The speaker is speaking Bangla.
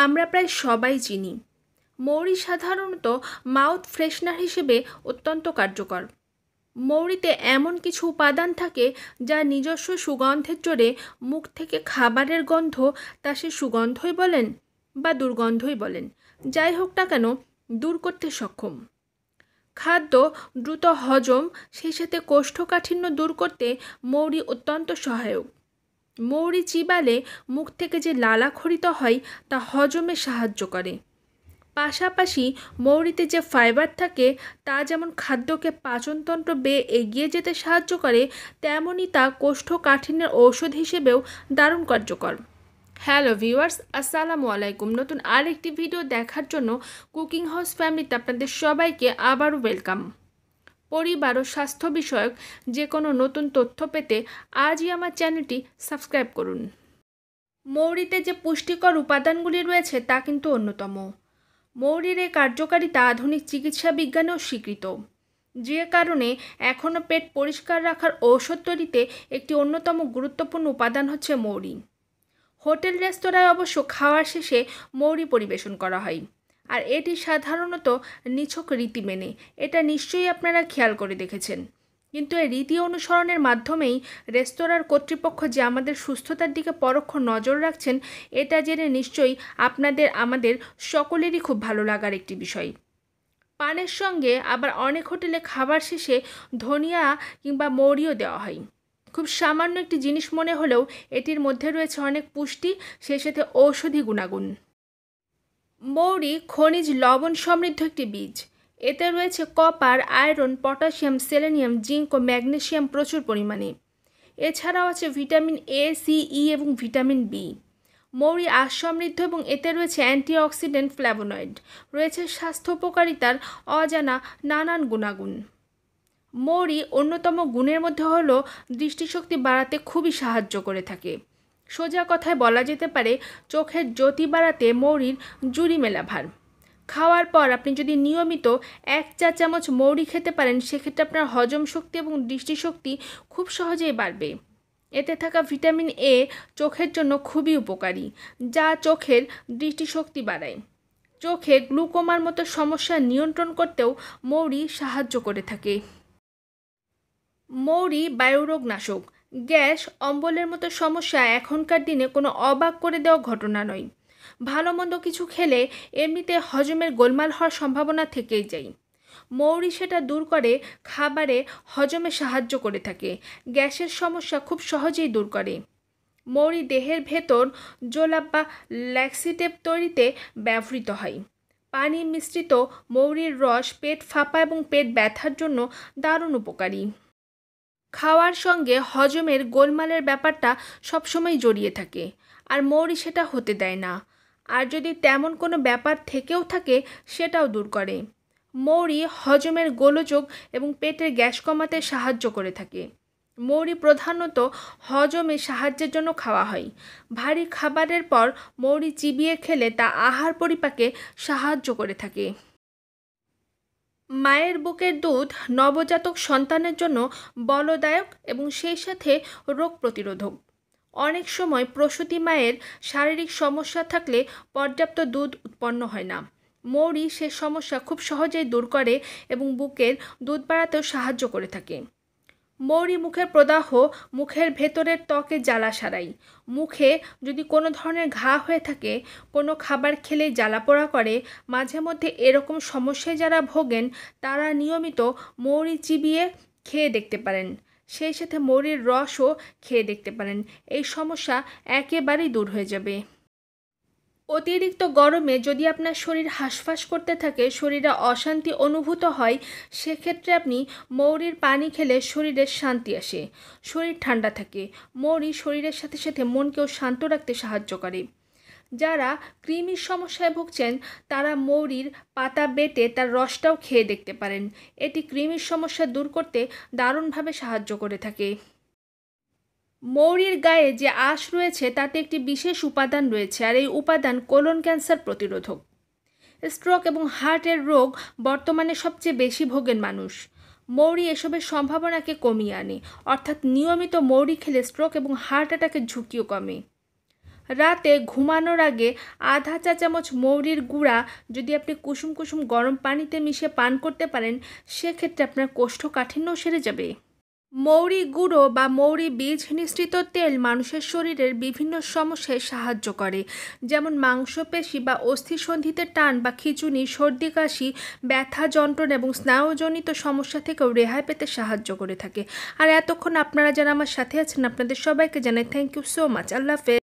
আমরা প্রায় সবাই চিনি। মৌরি সাধারণত মাউথ ফ্রেশনার হিসেবে অত্যন্ত কার্যকর। মৌরিতে এমন কিছু উপাদান থাকে যা নিজস্ব সুগন্ধের জোরে মুখ থেকে খাবারের গন্ধ, তা সে সুগন্ধই বলেন বা দুর্গন্ধই বলেন, যাই হোক না কেন, দূর করতে সক্ষম। খাদ্য দ্রুত হজম, সেই সাথে কোষ্ঠকাঠিন্য দূর করতে মৌরি অত্যন্ত সহায়ক। মৌরি চিবালে মুখ থেকে যে লালা খরিত হয় তা হজমে সাহায্য করে। পাশাপাশি মৌরিতে যে ফাইবার থাকে তা যেমন খাদ্যকে পাচনতন্ত্র বেয়ে এগিয়ে যেতে সাহায্য করে, তেমনই তা কোষ্ঠকাঠিন্যের ঔষধ হিসেবেও দারুণ কার্যকর। হ্যালো ভিউয়ার্স, আসসালামু আলাইকুম। নতুন আরেকটি ভিডিও দেখার জন্য কুকিং হাউস ফ্যামিলিতে আপনাদের সবাইকে আবারও ওয়েলকাম। পরিবার ও স্বাস্থ্য বিষয়ক যে কোনো নতুন তথ্য পেতে আজই আমার চ্যানেলটি সাবস্ক্রাইব করুন। মৌরিতে যে পুষ্টিকর উপাদানগুলি রয়েছে তা কিন্তু অন্যতম। মৌরির এই কার্যকারিতা আধুনিক চিকিৎসা বিজ্ঞানেও স্বীকৃত, যে কারণে এখনও পেট পরিষ্কার রাখার ঔষধ তৈরিতে একটি অন্যতম গুরুত্বপূর্ণ উপাদান হচ্ছে মৌরি। হোটেল রেস্তোরাঁয় অবশ্য খাওয়ার শেষে মৌরি পরিবেশন করা হয়, আর এটি সাধারণত নিছক রীতি মেনে। এটা নিশ্চয়ই আপনারা খেয়াল করে দেখেছেন। কিন্তু এই রীতি অনুসরণের মাধ্যমেই রেস্তোরাঁর কর্তৃপক্ষ যে আমাদের সুস্থতার দিকে পরোক্ষ নজর রাখছেন, এটা জেনে নিশ্চয়ই আমাদের সকলেরই খুব ভালো লাগার একটি বিষয়। পানের সঙ্গে আবার অনেক হোটেলে খাবার শেষে ধনিয়া কিংবা মৌরিও দেওয়া হয়। খুব সামান্য একটি জিনিস মনে হলেও এটির মধ্যে রয়েছে অনেক পুষ্টি, সেই সাথে ঔষধি গুণাগুণ। মৌরি খনিজ লবণ সমৃদ্ধ একটি বীজ। এতে রয়েছে copper, iron, potassium, selenium, zinc ও ম্যাগনেসিয়াম প্রচুর পরিমাণে। এছাড়াও আছে ভিটামিন এ, সি, ই এবং ভিটামিন বি। মৌরি আঁশ সমৃদ্ধ এবং এতে রয়েছে অ্যান্টিঅক্সিডেন্ট, ফ্ল্যাভোনয়েড, রয়েছে স্বাস্থ্য উপকারিতার অজানা নানান গুণাগুণ। মৌরি অন্যতম গুণের মধ্যে হলো দৃষ্টিশক্তি বাড়াতে খুবই সাহায্য করে থাকে। সোজা কথায় বলা যেতে পারে চোখের জ্যোতি বাড়াতে মৌরির জুড়ি মেলা ভার। খাওয়ার পর আপনি যদি নিয়মিত 1 চা চামচ মৌরি খেতে পারেন, সেক্ষেত্রে আপনার হজম শক্তি এবং দৃষ্টিশক্তি খুব সহজেই বাড়বে। এতে থাকা ভিটামিন এ চোখের জন্য খুবই উপকারী, যা চোখের দৃষ্টিশক্তি বাড়ায়। চোখে গ্লুকোমার মতো সমস্যা নিয়ন্ত্রণ করতেও মৌরি সাহায্য করে থাকে। মৌরি বায়ুরোগ নাশক। গ্যাস, অম্বলের মতো সমস্যা এখনকার দিনে কোনো অবাক করে দেওয়া ঘটনা নয়। ভালো মন্দ কিছু খেলে এমনিতে হজমের গোলমাল হওয়ার সম্ভাবনা থেকেই যায়। মৌরি সেটা দূর করে, খাবারে হজমে সাহায্য করে থাকে। গ্যাসের সমস্যা খুব সহজেই দূর করে। মৌরি দেহের ভেতর জোলাপ বা ল্যাক্সিটেপ তৈরিতে ব্যবহৃত হয়। পানি মিশ্রিত মৌরির রস পেট ফাঁপা এবং পেট ব্যথার জন্য দারুণ উপকারী। খাওয়ার সঙ্গে হজমের গোলমালের ব্যাপারটা সবসময় জড়িয়ে থাকে, আর মৌরি সেটা হতে দেয় না। আর যদি তেমন কোনো ব্যাপার থেকেও থাকে, সেটাও দূর করে। মৌরি হজমের গোলযোগ এবং পেটের গ্যাস কমাতে সাহায্য করে থাকে। মৌরি প্রধানত হজমে সাহায্যের জন্য খাওয়া হয়। ভারী খাবারের পর মৌরি চিবিয়ে খেলে তা আহার পরিপাকে সাহায্য করে থাকে। মায়ের বুকের দুধ নবজাতক সন্তানের জন্য বলদায়ক এবং সেই সাথে রোগ প্রতিরোধক। অনেক সময় প্রসূতি মায়ের শারীরিক সমস্যা থাকলে পর্যাপ্ত দুধ উৎপন্ন হয় না। মৌরি সে সমস্যা খুব সহজেই দূর করে এবং বুকের দুধ বাড়াতেও সাহায্য করে থাকে। মৌরি মুখের প্রদাহ, মুখের ভেতরের ত্বকে জ্বালা সারায়। মুখে যদি কোনো ধরনের ঘা হয়ে থাকে, কোনো খাবার খেলেই জ্বালা পোড়া করে, মাঝে মধ্যে এরকম সমস্যায় যারা ভোগেন, তারা নিয়মিত মৌরি চিবিয়ে খেয়ে দেখতে পারেন। সেই সাথে মৌরির রসও খেয়ে দেখতে পারেন। এই সমস্যা একেবারেই দূর হয়ে যাবে। অতিরিক্ত গরমে যদি আপনার শরীর হাঁসফাঁস করতে থাকে, শরীরে অশান্তি অনুভূত হয়, সেক্ষেত্রে আপনি মৌরির পানি খেলে শরীরের শান্তি আসে, শরীর ঠান্ডা থাকে। মৌরি শরীরের সাথে সাথে মনকেও শান্ত রাখতে সাহায্য করে। যারা কৃমির সমস্যায় ভুগছেন, তারা মৌরির পাতা বেটে তার রসটাও খেয়ে দেখতে পারেন। এটি কৃমির সমস্যা দূর করতে দারুণভাবে সাহায্য করে থাকে। মৌরির গায়ে যে আঁশ রয়েছে তাতে একটি বিশেষ উপাদান রয়েছে, আর এই উপাদান কোলন ক্যান্সার প্রতিরোধক। স্ট্রোক এবং হার্টের রোগ বর্তমানে সবচেয়ে বেশি ভোগেন মানুষ। মৌরি এসবের সম্ভাবনাকে কমিয়ে আনে, অর্থাৎ নিয়মিত মৌরি খেলে স্ট্রোক এবং হার্ট অ্যাটাকের ঝুঁকিও কমে। রাতে ঘুমানোর আগে আধা চা চামচ মৌরির গুঁড়া যদি আপনি কুসুম কুসুম গরম পানিতে মিশিয়ে পান করতে পারেন, সেক্ষেত্রে আপনার কোষ্ঠকাঠিন্য সেরে যাবে। মৌরি গুঁড়ো বা মৌরি বীজ নিঃসৃত তেল মানুষের শরীরের বিভিন্ন সমস্যায় সাহায্য করে, যেমন মাংসপেশি বা অস্থিসন্ধিতে টান বা খিঁচুনি, সর্দি কাশি, ব্যথা যন্ত্রণা এবং স্নায়ুজনিত সমস্যা থেকেও রেহাই পেতে সাহায্য করে থাকে। আর এতক্ষণ আপনারা যারা আমার সাথে আছেন, আপনাদের সবাইকে জানাই থ্যাংক ইউ সো মাচ। আল্লাহ হাফেজ।